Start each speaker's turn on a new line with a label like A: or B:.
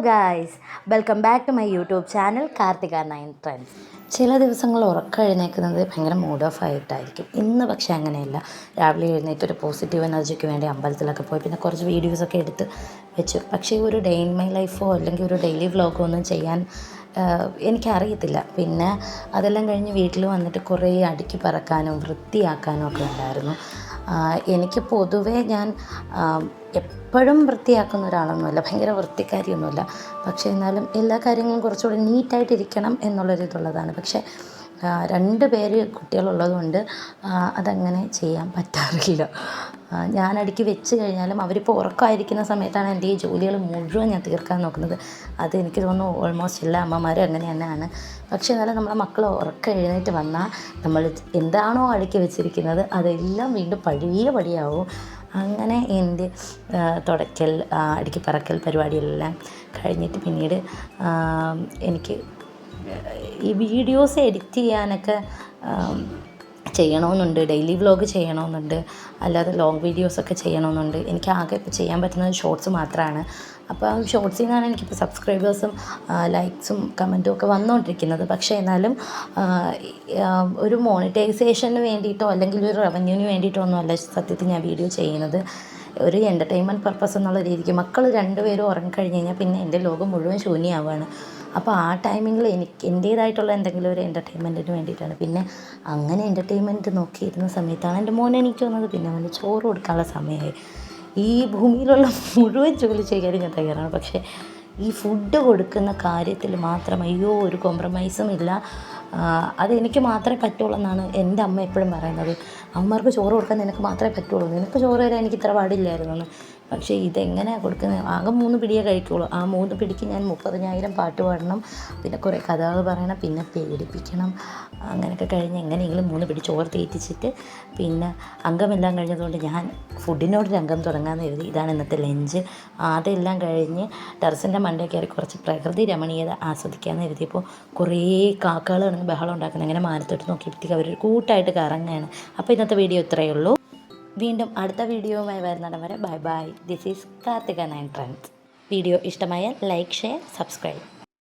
A: Guys, welcome back to my YouTube channel Karthika 9 trends. ചില ദിവസങ്ങൾ ഉറക്കം എഴുന്നേൽക്കുന്നത് ഭയങ്കര മൂഡ് ഓഫ് ആയിട്ടായിരിക്കും. ഇന്ന് പക്ഷേ അങ്ങനെയല്ല. രാവിലെ എഴുന്നേറ്റ് ഒരു പോസിറ്റീവ് എനർജിക്ക് വേണ്ടി അമ്പലത്തിലൊക്കെ പോയി പിന്നെ കുറച്ച് വീഡിയോസൊക്കെ എടുത്ത് വെച്ചു. പക്ഷേ ഒരു ഡേ ഇൻ മൈ ലൈഫോ അല്ലെങ്കിൽ ഒരു ഡെയിലി വ്ളോഗോ ഒന്നും ചെയ്യാൻ എനിക്കറിയത്തില്ല. പിന്നെ അതെല്ലാം കഴിഞ്ഞ് വീട്ടിൽ വന്നിട്ട് കുറേ അടുക്കി പറക്കാനും വൃത്തിയാക്കാനും ഒക്കെ ഉണ്ടായിരുന്നു. എനിക്ക് പൊതുവേ ഞാൻ എപ്പോഴും വൃത്തിയാക്കുന്ന ഒരാളൊന്നുമല്ല, ഭയങ്കര വൃത്തിക്കാരിയൊന്നുമല്ല. പക്ഷേ എന്നാലും എല്ലാ കാര്യങ്ങളും കുറച്ചുകൂടി നീറ്റായിട്ടിരിക്കണം എന്നുള്ളൊരിതുള്ളതാണ്. പക്ഷേ 2 പേര് കുട്ടികളുള്ളത് കൊണ്ട് അതങ്ങനെ ചെയ്യാൻ പറ്റാറില്ല. ഞാൻ അടുക്കി വെച്ച് കഴിഞ്ഞാലും അവരിപ്പോൾ ഉറക്കമായിരിക്കുന്ന സമയത്താണ് എൻ്റെ ഈ ജോലികൾ മുഴുവൻ ഞാൻ തീർക്കാൻ നോക്കുന്നത്. അതെനിക്ക് തോന്നുന്നു ഓൾമോസ്റ്റ് എല്ലാ അമ്മമാരും അങ്ങനെ തന്നെയാണ്. പക്ഷേ എന്നാലും നമ്മളെ മക്കൾ ഉറക്കം എഴുന്നേറ്റ് വന്നാൽ നമ്മൾ എന്താണോ അടുക്കി വെച്ചിരിക്കുന്നത് അതെല്ലാം വീണ്ടും പഴയ പടിയാവും. അങ്ങനെ എൻ്റെ തുടയ്ക്കൽ അടുക്കി പറക്കൽ പരിപാടിയെല്ലാം കഴിഞ്ഞിട്ട് പിന്നീട് എനിക്ക് ഈ വീഡിയോസ് എഡിറ്റ് ചെയ്യാനൊക്കെ ചെയ്യണമെന്നുണ്ട്, ഡെയിലി വ്ളോഗ് ചെയ്യണമെന്നുണ്ട്, അല്ലാതെ ലോങ് വീഡിയോസൊക്കെ ചെയ്യണമെന്നുണ്ട്. എനിക്ക് ആകെ ഇപ്പോൾ ചെയ്യാൻ പറ്റുന്നത് ഷോർട്സ് മാത്രമാണ്. അപ്പോൾ ആ ഷോർട്സിൽ നിന്നാണ് എനിക്കിപ്പോൾ സബ്സ്ക്രൈബേഴ്സും ലൈക്സും കമൻറ്റും ഒക്കെ വന്നുകൊണ്ടിരിക്കുന്നത്. പക്ഷേ എന്നാലും ഒരു മോണിറ്റൈസേഷന് വേണ്ടിയിട്ടോ അല്ലെങ്കിൽ ഒരു റവന്യൂവിന് വേണ്ടിയിട്ടോ ഒന്നുമല്ല സത്യത്തിൽ ഞാൻ വീഡിയോ ചെയ്യുന്നത്. ഒരു എൻ്റർടൈൻമെൻറ്റ് പർപ്പസ് എന്നുള്ള രീതിക്ക് മക്കൾ 2 പേരും ഉറങ്ങിക്കഴിഞ്ഞ് കഴിഞ്ഞാൽ പിന്നെ എൻ്റെ ലോകം മുഴുവൻ ശൂന്യമാവുകയാണ്. അപ്പോൾ ആ ടൈമിങ്ങിൽ എനിക്ക് എൻ്റേതായിട്ടുള്ള എന്തെങ്കിലും ഒരു എൻ്റർടൈൻമെൻറ്റിന് വേണ്ടിയിട്ടാണ്. പിന്നെ അങ്ങനെ എൻ്റർടൈൻമെൻറ്റ് നോക്കിയിരുന്ന സമയത്താണ് എൻ്റെ മോൻ എനിക്ക് വന്നത്. പിന്നെ അവന് ചോറ് കൊടുക്കാനുള്ള സമയമായി. ഈ ഭൂമിയിലുള്ള മുഴുവൻ ജോലി ചെയ്യാനും ഞാൻ തയ്യാറാണ്. പക്ഷേ ഈ ഫുഡ് കൊടുക്കുന്ന കാര്യത്തിൽ മാത്രം അയ്യോ ഒരു കോംപ്രമൈസും ഇല്ല. അതെനിക്ക് മാത്രമേ പറ്റുള്ളൂ എന്നാണ് എൻ്റെ അമ്മ എപ്പോഴും പറയുന്നത്. അമ്മമാർക്ക് ചോറ് കൊടുക്കാൻ നിനക്ക് മാത്രമേ പറ്റുള്ളൂ, നിനക്ക് ചോറ് തരാൻ എനിക്ക് ഇത്ര പാടില്ലായിരുന്നു എന്ന്. പക്ഷേ ഇതെങ്ങനെയാണ് കൊടുക്കുന്നത്? ആകെ 3 പിടിയേ കഴിക്കുള്ളൂ. ആ 3 പിടിക്ക് ഞാൻ 30,000 പാട്ട് പാടണം, പിന്നെ കുറേ കഥകൾ പറയണം, പിന്നെ പേടിപ്പിക്കണം. അങ്ങനെയൊക്കെ കഴിഞ്ഞ് എങ്ങനെയെങ്കിലും 3 പിടി ചോറ് തീറ്റിച്ചിട്ട് പിന്നെ അംഗമെല്ലാം കഴിഞ്ഞതുകൊണ്ട് ഞാൻ ഫുഡിനോടൊരു അംഗം തുടങ്ങാമെന്ന് എഴുതി. ഇതാണ് ഇന്നത്തെ ലഞ്ച്. അതെല്ലാം കഴിഞ്ഞ് ടെറസിൻ്റെ മണ്ടേ കയറി കുറച്ച് പ്രകൃതി രമണീയത ആസ്വദിക്കാമെന്ന് എഴുതിയപ്പോൾ കുറേ കാക്കകൾ കിടന്ന് ബഹളം ഉണ്ടാക്കുന്നത്. അങ്ങനെ മാനത്തോട്ട് നോക്കിയപ്പോഴത്തേക്ക് അവർ കൂട്ടായിട്ട് കറങ്ങുകയാണ്. അപ്പോൾ ഇന്നത്തെ വീഡിയോ ഇത്രയേ ഉള്ളൂ. വീണ്ടും അടുത്ത വീഡിയോയുമായി വരുന്നിടം വരെ bye bye. This is Karthika 9 trends. Video ഇഷ്ടമായാൽ ലൈക്ക്, ഷെയർ, സബ്സ്ക്രൈബ്.